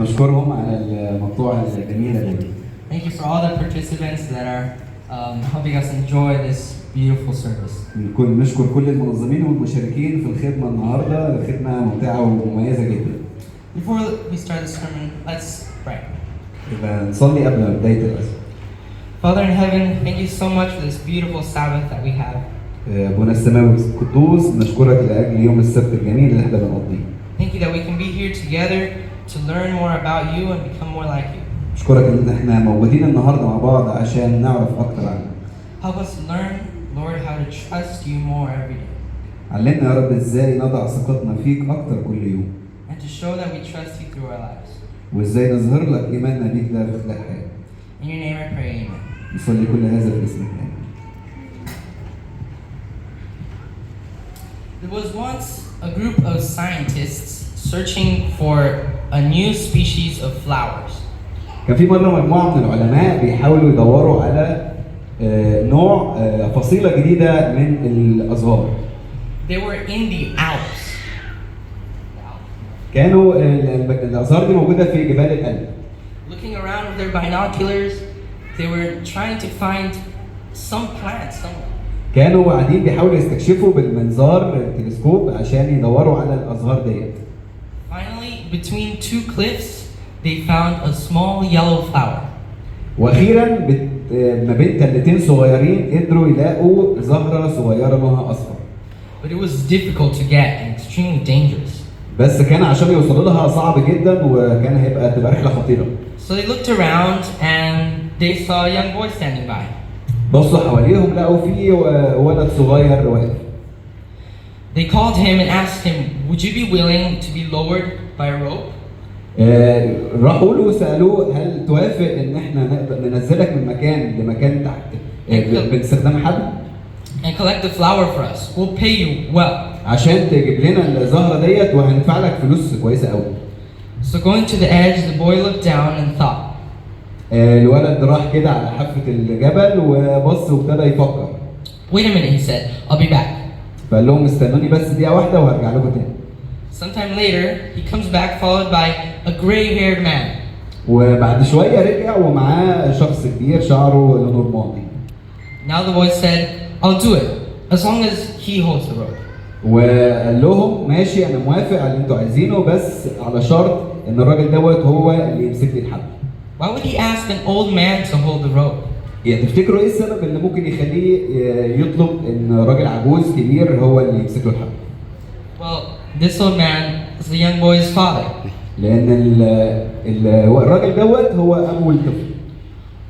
نشكرهم على المقطوعة الجميلة دي. Thank you for all the participants that are helping us enjoy this beautiful service. نشكر كل المنظمين والمشاركين في الخدمة النهاردة، خدمة ممتعة ومميزة جدا. Before we start the sermon, let's pray. نصلي قبل بداية الأسبوع. Father in heaven, thank you so much for this beautiful Sabbath that we have. أبونا السماوي القدوس، نشكرك لأجل يوم السبت الجميل اللي احنا بنقضيه. Thank you that we can be here together to learn more about you and become more like you. نشكرك إن احنا موجودين النهاردة مع بعض عشان نعرف أكتر عنك. Help us learn, Lord, how to trust you more every day. علمنا يا رب إزاي نضع ثقتنا فيك أكتر كل يوم. And to show that we trust you through our lives. وإزاي نظهر لك إيماننا بيك ده في خلال حياتنا. In your name I pray, amen. نصلي كل هذا في اسمك. There was once a group of scientists searching for a new species of flowers. كان في مرة مجموعة من العلماء بيحاولوا يدوروا على نوع فصيلة جديدة من الأزهار. They were in the Alps. كانوا الأزهار دي موجودة في جبال الألب. Looking around with their binoculars, they were trying to find some plants somewhere. كانوا قاعدين بيحاولوا يستكشفوا بالمنظار التلسكوب عشان يدوروا على الأزهار ديت. Finally, between two cliffs, they found a small yellow flower. وأخيرا ما بين تلتين صغيرين قدروا يلاقوا زهرة صغيرة لونها أصفر. But it was difficult to get and extremely dangerous. بس كان عشان يوصلوا لها صعب جدا وكان تبقى رحلة خطيرة. So they looked around and they saw a young boy standing by. بصوا حواليهم لقوا في ولد صغير واقف. They called him and asked him, "Would you be willing to be lowered by a rope?" راحوا له وسالوه هل توافق ان احنا نقدر ننزلك من مكان لمكان تحت باستخدام حبل؟ And collect the flower for us. We'll pay you well. عشان تجيب لنا الزهره ديت وهندفع لك فلوس كويسه قوي. So going to the edge, the boy looked down and thought. الولد راح كده على حافه الجبل وبص وابتدى يفكر. Wait a minute, he said. I'll be back. فقال لهم استنوني بس دقيقه واحده وهرجع لكم تاني. Sometime later, he comes back followed by a gray-haired man. وبعد شويه رجع ومعاه شخص كبير شعره لونه رمادي. Now the boy said, "I'll do it as long as he holds the rope." وقال لهم ماشي انا موافق على اللي انتوا عايزينه بس على شرط ان الراجل دوت هو اللي يمسك لي الحبل. Why would he ask an old man to hold the rope? يعني تفتكروا ايه السبب اللي ممكن يخليه يطلب ان راجل عجوز كبير هو اللي يمسك له الحبل؟ Well, this old man is the young boy's father. لان الراجل دوت هو ابو الطفل.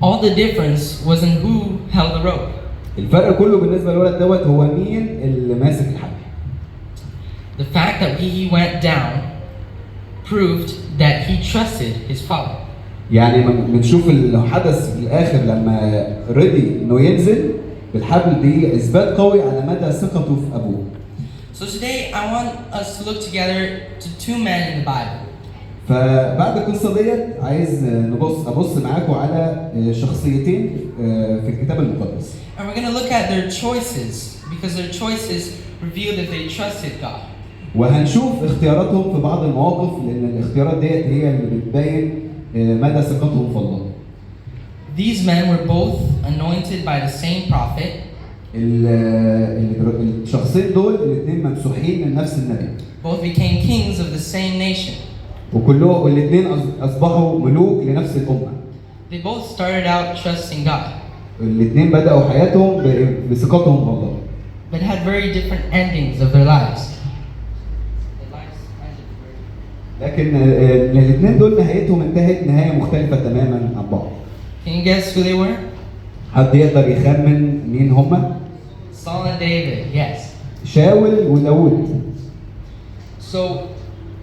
All the difference was in who held the rope. الفرق كله بالنسبه للولد دوت هو مين اللي ماسك الحبل. The fact that he went down proved that he trusted his father. يعني بنشوف اللي حدث في الاخر لما رضي انه ينزل بالحبل دي اثبات قوي على مدى ثقته في ابوه. So today I want us to look together to two men in the Bible. فبعد القصه ديت عايز ابص معاكم على شخصيتين في الكتاب المقدس. And we're going to look at their choices because their choices reveal that they trusted God. وهنشوف اختياراتهم في بعض المواقف لان الاختيارات ديت هي اللي بتبين مدى ثقتهم في الله. These men were both anointed by the same prophet. الشخصين دول الاثنين ممسوحين من نفس النبي. Both became kings of the same nation. وكلهم الاثنين اصبحوا ملوك لنفس الامه. They both started out trusting God. الاثنين بداوا حياتهم بثقتهم في الله. But had very different endings of their lives. لكن الاثنين دول نهايتهم انتهت نهايه مختلفه تماما عن بعض. Can you guess who they were? حد يقدر يخمن مين هما؟ Saul and David, yes. شاول وداود. So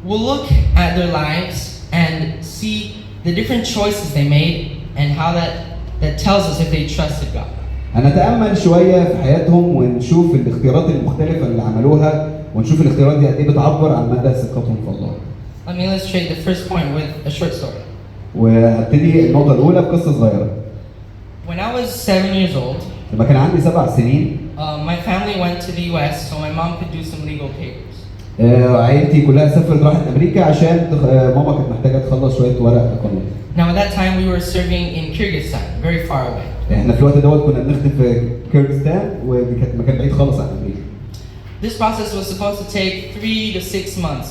we'll look at their lives and see the different choices they made and how that tells us if they trusted God. هنتأمل شوية في حياتهم ونشوف الاختيارات المختلفة اللي عملوها ونشوف الاختيارات دي قد ايه بتعبر عن مدى ثقتهم في الله. Let me illustrate the first point with a short story. وهبتدي النقطة الأولى بقصة صغيرة. When I was 7 years old, لما كان عندي 7 سنين my family went to the U.S. so my mom could do some legal papers. عائلتي كلها سافرت راحت امريكا عشان ماما كانت محتاجه تخلص شويه ورق قانون. Now at that time we were serving in Kyrgyzstan, very far away. احنا في الوقت دوت كنا بنخدم في كيرغستان ودي كانت مكان بعيد خالص عن امريكا. This process was supposed to take 3 to 6 months.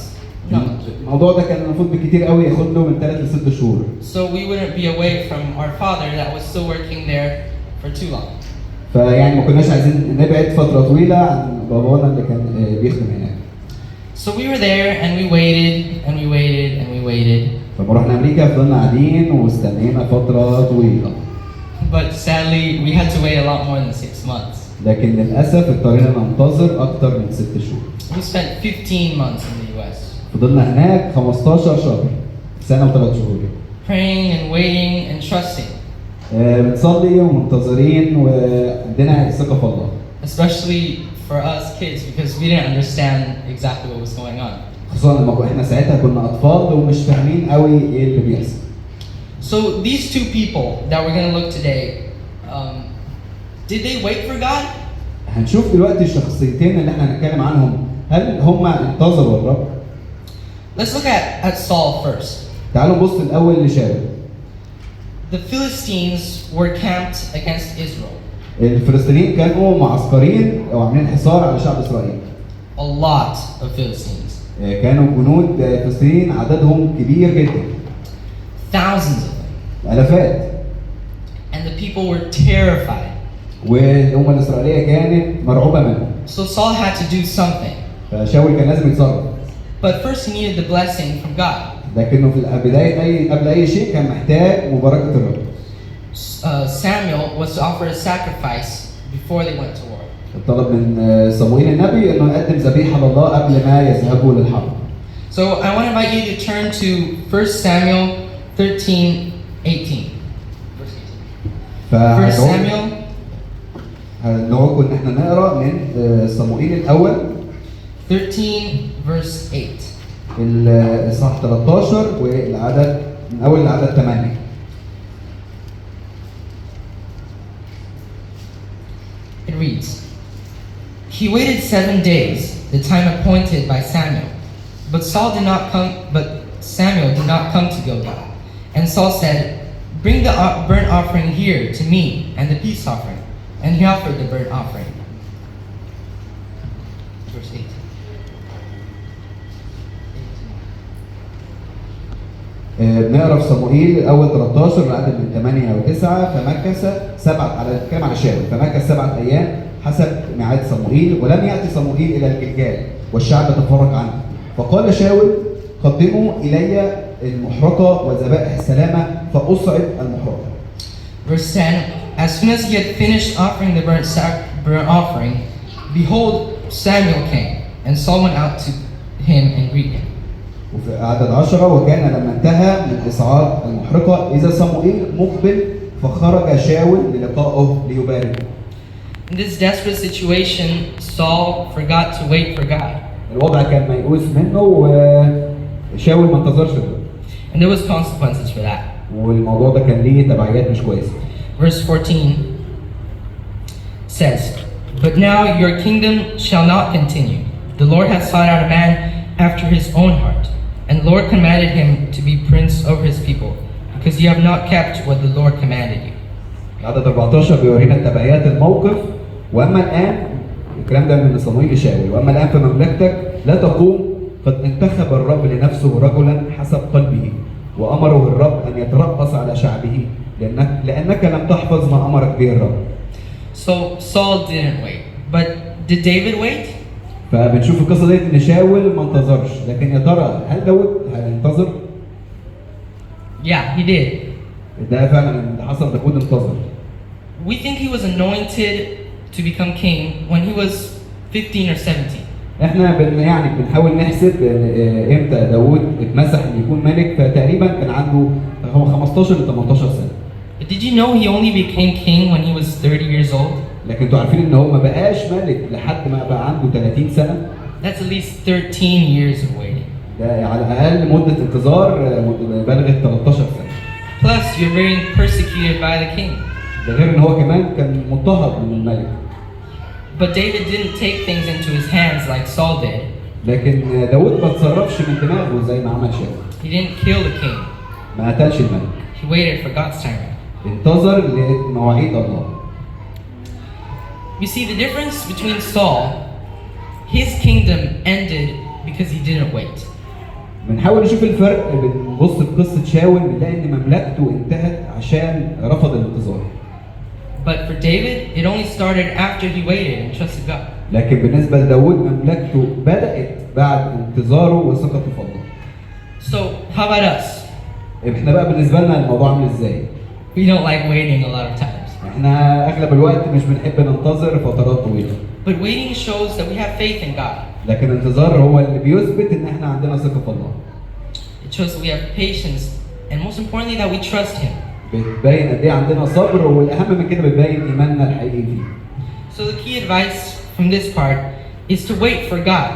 No. الموضوع ده كان المفروض بالكتير قوي ياخد له من 3 ل 6 شهور. So we wouldn't be away from our father that was still working there for too long. فيعني ما كناش عايزين نبعد فتره طويله عن بابانا اللي كان بيخدم هناك. So we were there and we waited and we waited and we waited. فلما رحنا امريكا فضلنا قاعدين واستنينا فتره طويله. But sadly we had to wait a lot more than 6 months. لكن للاسف اضطرينا ننتظر اكتر من 6 شهور. We spent 15 months in the US. فضلنا هناك 15 شهر، سنه و3 شهور. Praying and waiting and trusting. بنصلي ومنتظرين وعندنا ثقه في الله. Especially for us kids because we didn't understand exactly what was going on. خصوصا لما احنا ساعتها كنا اطفال ومش فاهمين قوي ايه اللي بيحصل. So these two people that we're going to look today, did they wait for God? هنشوف دلوقتي الشخصيتين اللي احنا هنتكلم عنهم، هل هم انتظروا الرب؟ Let's look at Saul first. تعالوا نبص الاول لشاول. The Philistines were camped against Israel. الفلسطينيين كانوا معسكرين او عاملين حصار على شعب اسرائيل. A lot of Philistines. كانوا جنود فلسطينيين عددهم كبير جدا. Thousands of them. الافات. And the people were terrified. والامه الاسرائيليه كانت مرعوبه منهم. So Saul had to do something. فشاول كان لازم يتصرف. But first he needed the blessing from God. لكنه في بدايه قبل اي شيء كان محتاج مباركه الرب. Samuel was to offer a sacrifice before they went to war. طلب من صموئيل النبي انه يقدم ذبيحه لله قبل ما يذهبوا للحرب. So I want to invite you to turn to 1 Samuel 13:18. 1 Samuel. هندعوكم ان احنا نقرا من صموئيل الاول 13 verse 8. الاصحاح 13 والعدد من اول العدد 8. It reads, He waited 7 days, the time appointed by Samuel. But Samuel did not come to Gilgal. And Saul said, Bring the burnt offering here to me, and the peace offering. And he offered the burnt offering. Verse 8. بنقرا في صموئيل الاول 13 العدد من 8 و 9. فمكث الكلام على شاول، فمكث 7 ايام حسب ميعاد صموئيل، ولم ياتي صموئيل الى الجلجال والشعب تفرق عنه. فقال شاول قدموا الي المحرقه وذبائح السلامه فاصعد المحرقه. Verse 10. As soon as he had finished offering the burnt offering, behold, Samuel came, and Saul went out to him and greeted him. وفي عدد 10 وكان لما انتهى من إصعاد المحرقة إذا صموئيل مقبل فخرج شاول للقائه ليباركه. In this desperate situation, Saul forgot to wait for God. الوضع كان ميؤوس منه وشاول ما انتظرش ده. And there was consequences for that. والموضوع ده كان ليه تبعيات مش كويسة. Verse 14 says, But now your kingdom shall not continue. The Lord has sought out a man after his own heart. And the Lord commanded him to be prince over his people, because you have not kept what the Lord commanded you. عدد 14 بيورينا تبعيات الموقف. واما الان الكلام ده من صموئيل لشاول، واما الان في مملكتك لا تقوم، قد انتخب الرب لنفسه رجلا حسب قلبه، وامره الرب ان يترأس على شعبه، لانك لم تحفظ ما امرك به الرب. So Saul didn't wait, but did David wait? فبنشوف القصه ديت ان شاول ما انتظرش، لكن يا ترى هل داود هينتظر؟ Yeah, he did. ده فعلا اللي حصل، داود انتظر. We think he was anointed to become king when he was 15 or 17. احنا بنحاول نحسب امتى داود اتمسح ان يكون ملك، فتقريبا كان عنده 15 ل 18 سنه. But did you know he only became king when he was 30 years old? لكن انتوا عارفين ان هو ما بقاش ملك لحد ما بقى عنده 30 سنه. That's at least 13 years of waiting. ده على الاقل مده انتظار بلغت 13 سنه. Plus you're being persecuted by the king. ده غير ان هو كمان كان مضطهد من الملك. But David didn't take things into his hands like Saul did. لكن داود ما تصرفش من دماغه زي ما عمل شاول. He didn't kill the king. ما قتلش الملك. He waited for God's timing. انتظر لمواعيد الله. You see, the difference between Saul, his kingdom ended because he didn't wait. بنحاول نشوف الفرق، بنبص في قصة شاول بنلاقي إن مملكته انتهت عشان رفض الانتظار. But for David, it only started after he waited and trusted God. لكن بالنسبة لداود مملكته بدأت بعد انتظاره وثقته في الله. So, how about us? احنا بقى بالنسبة لنا الموضوع عامل ازاي؟ We don't like waiting a lot of times. احنا أغلب الوقت مش بنحب ننتظر فترات طويلة. But waiting shows that we have faith in God. لكن الانتظار هو اللي بيثبت إن احنا عندنا ثقة في الله. It shows that we have patience, and most importantly, that we trust Him. بتبين قد ايه عندنا صبر، والأهم من كده بتبين إيماننا الحقيقي فيه. So the key advice from this part is to wait for God.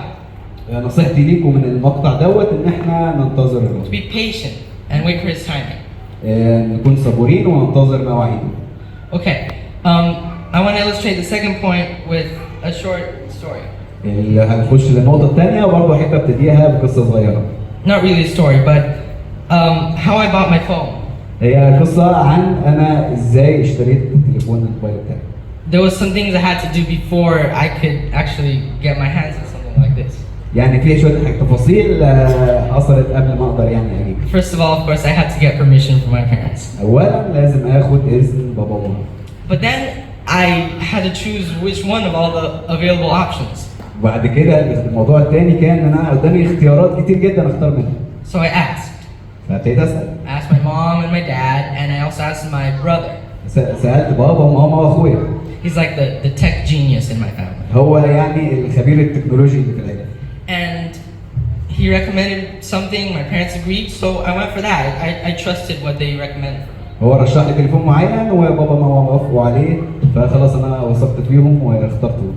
نصيحتي ليكم من المقطع دوت إن احنا ننتظر To الرب. be patient and wait for His timing. نكون صبورين وننتظر مواعيده. Okay, I want to illustrate the second point with a short story. اللي هنخش للنقطة الثانية وبرضه أحب أبتديها بقصة صغيرة. Not really a story, but how I bought my phone. هي قصة عن أنا إزاي اشتريت التليفون الموبايل بتاعي. There was some things I had to do before I could actually get my hands on something like this. يعني في شوية تفاصيل حصلت قبل ما أقدر يعني أجيب. First of all, of course, I had to get permission from my parents. أولاً لازم آخد إذن بابا وماما. But then I had to choose which one of all the available options. وبعد كده الموضوع الثاني كان إن أنا قدامي اختيارات كتير جدا أختار منها. So I asked. فابتديت أسأل. I asked my mom and my dad, and I also asked my brother. سألت بابا وماما وأخويا. He's like the tech genius in my family. هو يعني الخبير التكنولوجي اللي في العيلة. And he recommended something, my parents agreed, so I went for that. I trusted what they recommended. هو رشح لي تليفون معين وبابا وماما وافقوا عليه، فخلاص انا وثقت فيهم واخترته.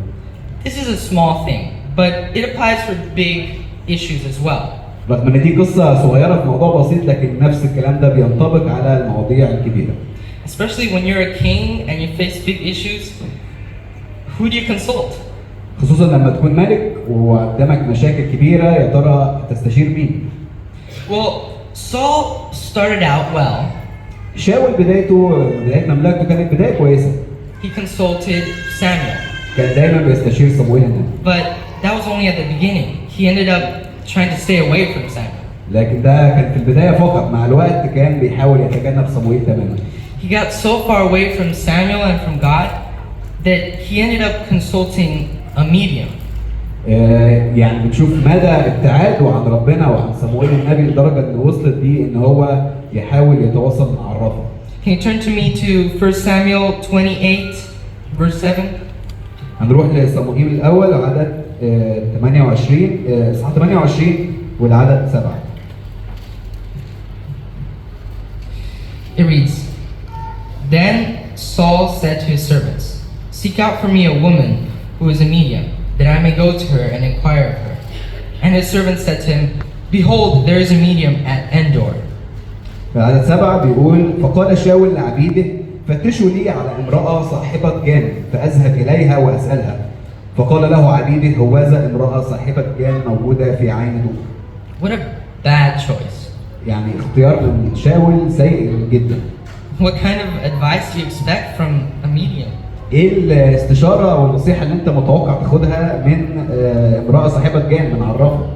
This is a small thing, but it applies for big issues as well. رغم ان دي قصه صغيره في موضوع بسيط، لكن نفس الكلام ده بينطبق على المواضيع الكبيره. Especially when you're a king and you face big issues, who do you consult? خصوصا لما تكون ملك وقدامك مشاكل كبيره، يا ترى هتستشير مين؟ Well, Saul started out well. شاول بدايه مملكته كانت بدايه كويسه. He consulted Samuel. كان دايما بيستشير صموئيل النبي. But that was only at the beginning. He ended up trying to stay away from Samuel. لكن ده كان في البدايه فقط، مع الوقت كان بيحاول يتجنب صموئيل تماما. He got so far away from Samuel and from God that he ended up consulting a medium. يعني بنشوف مدى ابتعاده عن ربنا وعن صموئيل النبي لدرجه ان وصلت بيه ان هو يحاول يتواصل مع الرب. Can you turn to me to 1 Samuel 28 verse 7? هنروح لصموئيل الاول عدد 28 اصحاح 28 والعدد 7. It reads, Then Saul said to his servants, Seek out for me a woman who is a medium, that I may go to her and inquire of her. And his servants said to him, Behold, there is a medium at Endor. في عدد 7 بيقول: فقال شاول لعبيده: فتشوا لي على امرأة صاحبة جان فأذهب إليها وأسألها. فقال له عبيده: هوذا امرأة صاحبة جان موجودة في عين دور. What a bad choice. يعني اختيار من شاول سيء جدا. What kind of advice do you expect from a medium? ايه الاستشارة او النصيحة اللي انت متوقع تاخدها من امرأة صاحبة جان من عرافة؟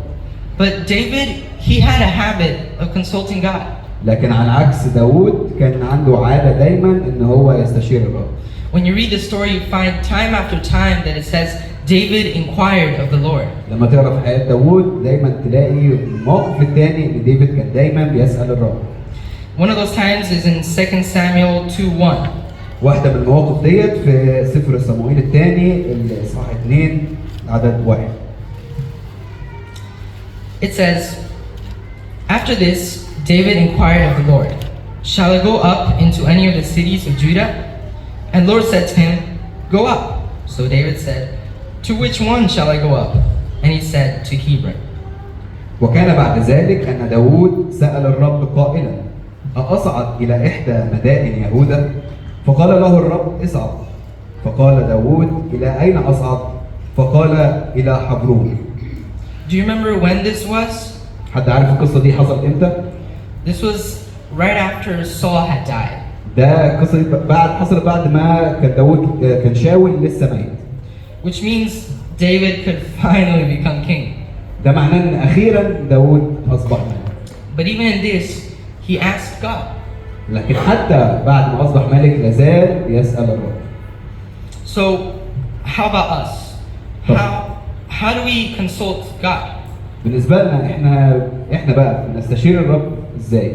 But David, he had a habit of consulting God. لكن على عكس داوود كان عنده عادة دايما ان هو يستشير الرب. When you read the story, you find time after time that it says David inquired of the Lord. لما تقرا في حياة داوود دايما تلاقي الموقف الثاني ان ديفيد كان دايما بيسأل الرب. One of those times is in 2 Samuel 2:1. واحدة من المواقف ديت في سفر صموئيل الثاني الاصحاح 2 عدد 1. It says, After this, David inquired of the Lord, Shall I go up into any of the cities of Judah? And the Lord said to him, Go up. So David said, To which one shall I go up? And he said, To Hebron. وكان بعد ذلك أن داوود سأل الرب قائلا: أصعد إلى إحدى مدائن يهوذا؟ فقال له الرب: اصعد. فقال داوود: إلى أين أصعد؟ فقال: إلى حبرون. Do you remember when this was? حد عارف القصة دي حصلت امتى؟ This was right after Saul had died. ده القصة دي حصلت بعد ما كان داود كان شاول لسه ميت. Which means David could finally become king. ده معناه ان اخيرا داود اصبح ملك. But even in this, he asked God. لكن حتى بعد ما اصبح ملك لازال يسأل الرب. So, how about us? How do we consult God? بالنسبة لنا احنا بقى بنستشير الرب ازاي؟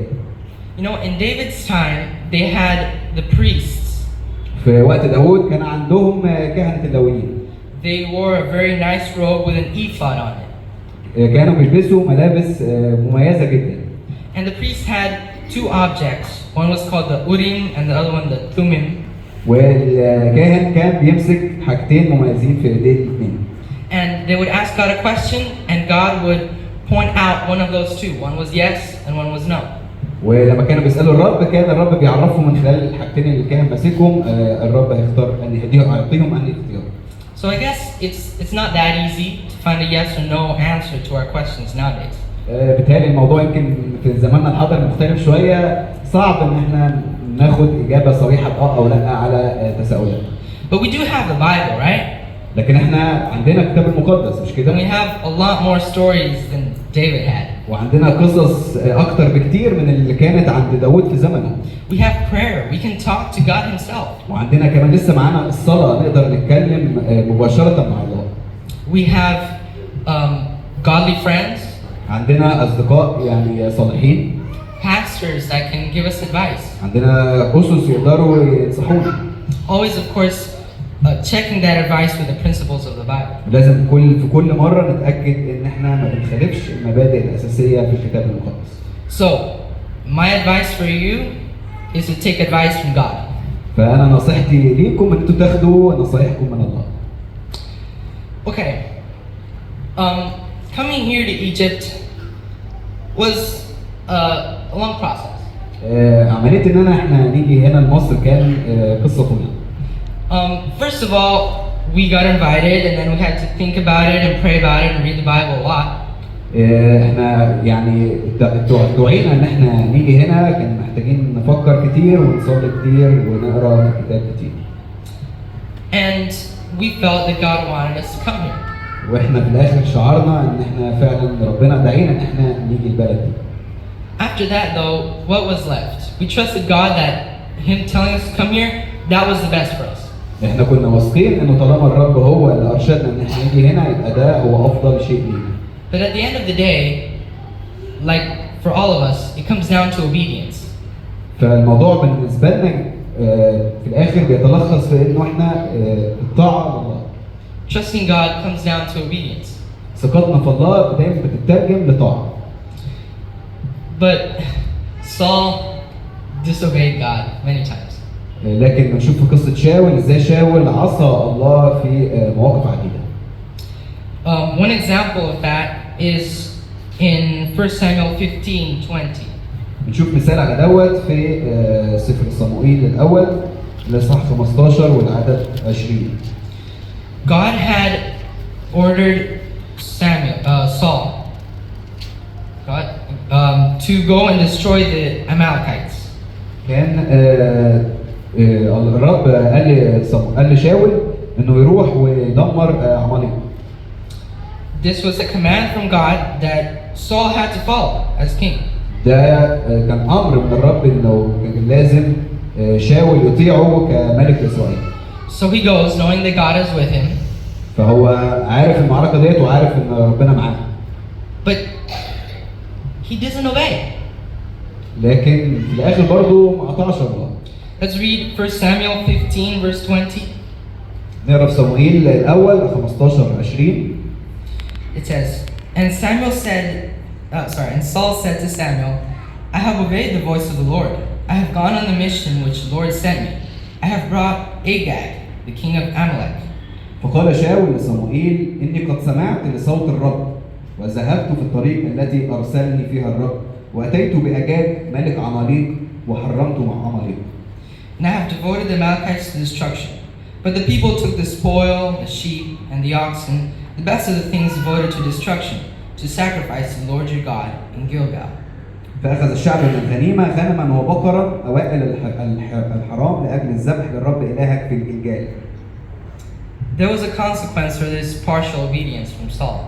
You know, in David's time, they had the priests. في وقت داود كان عندهم كهنة اللاويين. They wore a very nice robe with an ephod on it. كانوا بيلبسوا ملابس مميزة جدا. And the priests had two objects. One was called the Urim and the other one the Thummim. والكاهن كان بيمسك حاجتين مميزين في ايديه الاثنين. And they would ask God a question, and God would point out one of those two. One was yes, and one was no. ولما كانوا بيسالوا الرب كان الرب بيعرفهم من خلال الحاجتين اللي الكاهن ماسكهم الرب هيختار ان يعطيهم انهي اختيار. So I guess it's not that easy to find a yes or no answer to our questions nowadays. بالتالي الموضوع يمكن في زماننا الحاضر مختلف شويه، صعب ان احنا ناخد اجابه صريحه اه او لا على تساؤلات. But we do have the Bible, right? لكن احنا عندنا الكتاب المقدس مش كده؟ And we have a lot more stories than David had. وعندنا قصص اكتر بكتير من اللي كانت عند داود في زمنه. We have prayer. We can talk to God Himself. وعندنا كمان لسه معانا الصلاه نقدر نتكلم مباشره مع الله. We have godly friends. عندنا اصدقاء يعني صالحين. Pastors that can give us advice. عندنا اسس يقدروا ينصحونا. Always, of course, checking that advice with the principles of the Bible. لازم في كل مره نتاكد ان احنا ما بنخالفش المبادئ الاساسيه في الكتاب المقدس. So, my advice for you is to take advice from God. فانا نصيحتي ليكم ان انتوا تاخدوا نصايحكم من الله. Okay. Coming here to Egypt was a long process. عمليه اننا احنا نيجي هنا لمصر كان قصه طويله. First of all, we got invited, and then we had to think about it and pray about it and read the Bible a lot. احنا يعني دعينا ان احنا نيجي هنا، كان محتاجين نفكر كتير ونصلي كتير ونقرا من الكتاب كتير. And we felt that God wanted us to come here. واحنا في الاخر شعرنا ان احنا فعلا ربنا دعينا ان احنا نيجي البلد دي. After that, though, what was left? We trusted God that Him telling us to come here, that was the best for us. احنا كنا واثقين انه طالما الرب هو اللي ارشدنا ان احنا نيجي هنا يبقى ده هو افضل شيء لينا. But at the end of the day, like for all of us, it comes down to obedience. فالموضوع بالنسبه لنا في الاخر بيتلخص في انه احنا الطاعه لله. Trusting God comes down to obedience. ثقتنا في الله دايما بتترجم لطاعه. But Saul disobeyed God many times. لكن بنشوف في قصه شاول ازاي شاول عصى الله في مواقف عديده. One example of that is in 1 Samuel 15:20. بنشوف مثال على دوت في سفر صموئيل الاول الاصحاح 15 والعدد 20. God had ordered Saul to go and destroy the Amalekites. كان الرب قال لشاول انه يروح ويدمر عماليق. This was a command from God that Saul had to follow as king. ده كان امر من الرب انه كان لازم شاول يطيعه كملك اسرائيل. So he goes knowing that God is with him. فهو عارف المعركه ديت وعارف ان ربنا معاه. But he doesn't obey. لكن في الاخر برضه ما قطعش الله. Let's read 1 Samuel 15 verse 20. نقرا في صموئيل الاول 15-20. It says, and Saul said to Samuel, I have obeyed the voice of the Lord. I have gone on the mission which the Lord sent me. I have brought Agag, the king of Amalek. فقال شاول لصموئيل إني قد سمعت لصوت الرب وذهبت في الطريق التي أرسلني فيها الرب وأتيت بأجاج ملك عماليق وحرمت مع عماليق. And I have devoted the Amalekites to destruction. But the people took the spoil, the sheep, and the oxen, the best of the things devoted to destruction, to sacrifice to the Lord your God in Gilgal. فأخذ الشعب من الغنيمة غنما وبقرا أوائل الحرام لأجل الذبح للرب إلهك في الجلجال. There was a consequence for this partial obedience from Saul.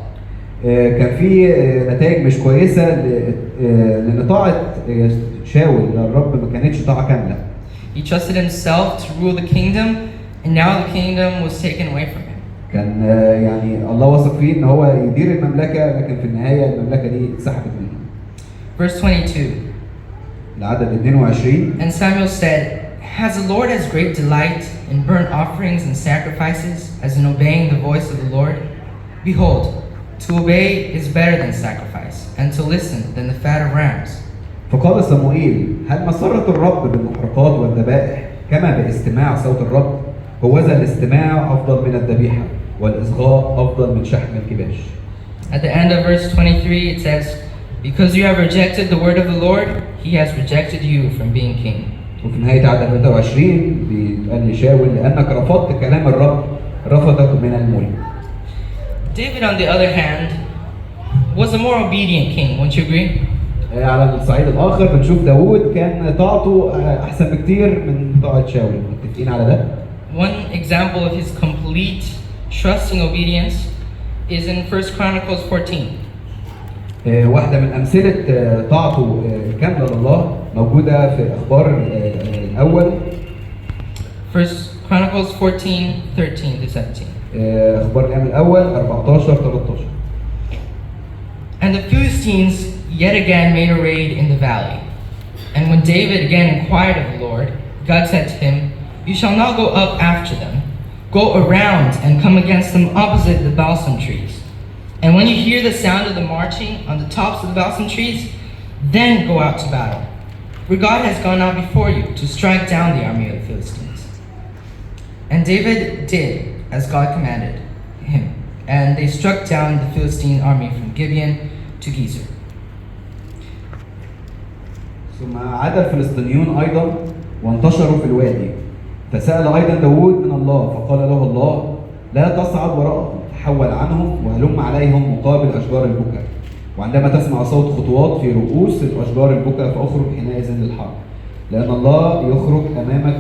كان في نتائج مش كويسة لأن طاعة شاول للرب ما كانتش طاعة كاملة. He trusted himself to rule the kingdom, and now the kingdom was taken away from him. كان يعني الله واثق فيه إن هو يدير المملكة، لكن في النهاية المملكة دي اتسحبت منه. Verse 22. العدد 22. And Samuel said, "Has the Lord as great delight in burnt offerings and sacrifices as in obeying the voice of the Lord? Behold, to obey is better than sacrifice, and to listen than the fat of rams." فقال صموئيل: هل مسرة الرب بالمحرقات والذبائح كما باستماع صوت الرب؟ هوذا الاستماع أفضل من الذبيحة، والإصغاء أفضل من شحم الكباش. At the end of verse 23 it says, "Because you have rejected the word of the Lord, he has rejected you from being king." وفي نهاية عدد 23 بيتقال لشاول: لأنك رفضت كلام الرب رفضك من الملك. David, on the other hand, was a more obedient king, wouldn't you agree? على الصعيد الآخر بنشوف داوود كان طاعته أحسن بكتير من طاعة شاول، متفقين على ده؟ One example of his complete trusting obedience is in 1 Chronicles 14. واحدة من أمثلة طاعته الكاملة لله موجودة في أخبار الأول. 1 Chronicles 14:13 to 17. أخبار الأيام الأول 14-13. And the Philistines yet again made a raid in the valley. And when David again inquired of the Lord, God said to him, "You shall not go up after them. Go around and come against them opposite the balsam trees. And when you hear the sound of the marching on the tops of the balsam trees, then go out to battle. For God has gone out before you to strike down the army of the Philistines." And David did as God commanded him. And they struck down the Philistine army from Gibeon to Gezer. ثم عاد الفلسطينيون أيضا وانتشروا في الوادي، فسأل أيضا داود من الله، فقال له الله: لا تصعد وراءهم، تحول عنهم وهلم عليهم مقابل أشجار البكا، وعندما تسمع صوت خطوات في رؤوس الأشجار البكا فأخرج حينئذ للحرب، لأن الله يخرج أمامك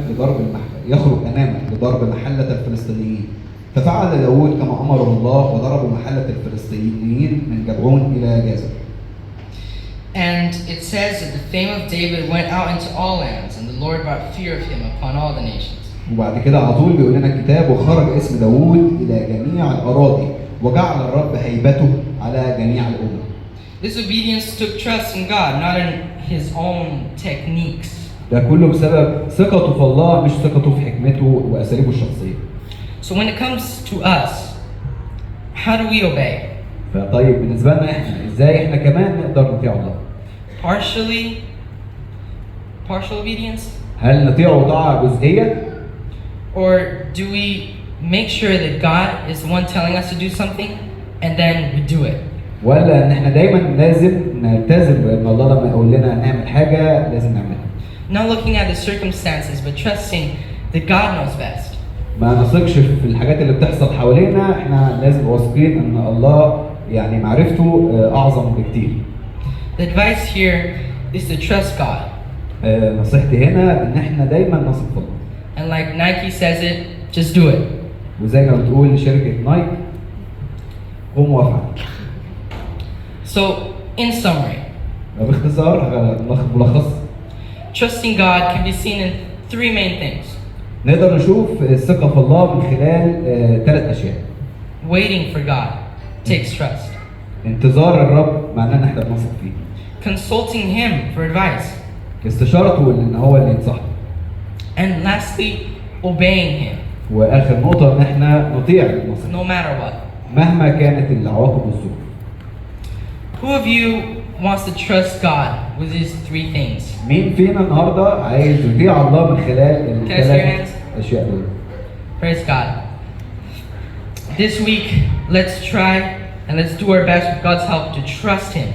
لضرب محلة الفلسطينيين. ففعل داود كما أمره الله وضربوا محلة الفلسطينيين من جبعون إلى جازر. And it says that the fame of David went out into all lands, and the Lord brought fear of him upon all the nations. وبعد كده على طول بيقول لنا الكتاب: وخرج اسم داود إلى جميع الأراضي، وجعل الرب هيبته على جميع الأمم. This obedience took trust in God, not in his own techniques. ده كله بسبب ثقته في الله، مش ثقته في حكمته وأساليبه الشخصية. So when it comes to us, how do we obey? فطيب بالنسبة لنا احنا ازاي احنا كمان نقدر نطيع الله؟ partial obedience? هل نطيعه طاعة جزئية؟ Or do we make sure that God is the one telling us to do something and then we do it? ولا ان احنا دايما لازم نلتزم بان الله لما يقول لنا نعمل حاجة لازم نعملها؟ Not looking at the circumstances but trusting that God knows best. ما نثقش في الحاجات اللي بتحصل حوالينا، احنا لازم واثقين ان الله يعني معرفته اعظم بكتير. The advice here is to trust God. نصيحتي هنا ان احنا دايما نثق في الله. And like Nike says it, just do it. وزي ما بتقول شركة نايك: قوم وافعل. So, in summary, باختصار ملخص، trusting God can be seen in three main things. نقدر نشوف الثقة في الله من خلال 3 أشياء. Waiting for God takes trust. انتظار الرب معناه ان احنا بنثق فيه. Consulting Him for advice. استشارته ان هو اللي ينصحنا. And lastly, obeying Him. واخر نقطة ان احنا نطيع النصيحة. No matter what. مهما كانت العواقب والظروف. Who of you wants to trust God with these 3 things? مين فينا النهارده عايز يطيع الله من خلال ال3 أشياء دول؟ Praise God. This week, let's try and let's do our best with God's help to trust Him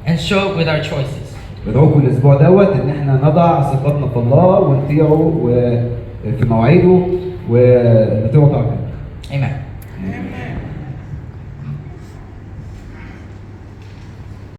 and show it with our choices. بدعوكم الاسبوع دوت ان احنا نضع ثقتنا في الله ونطيعه وفي مواعيده ونطيعه طاعة. Amen.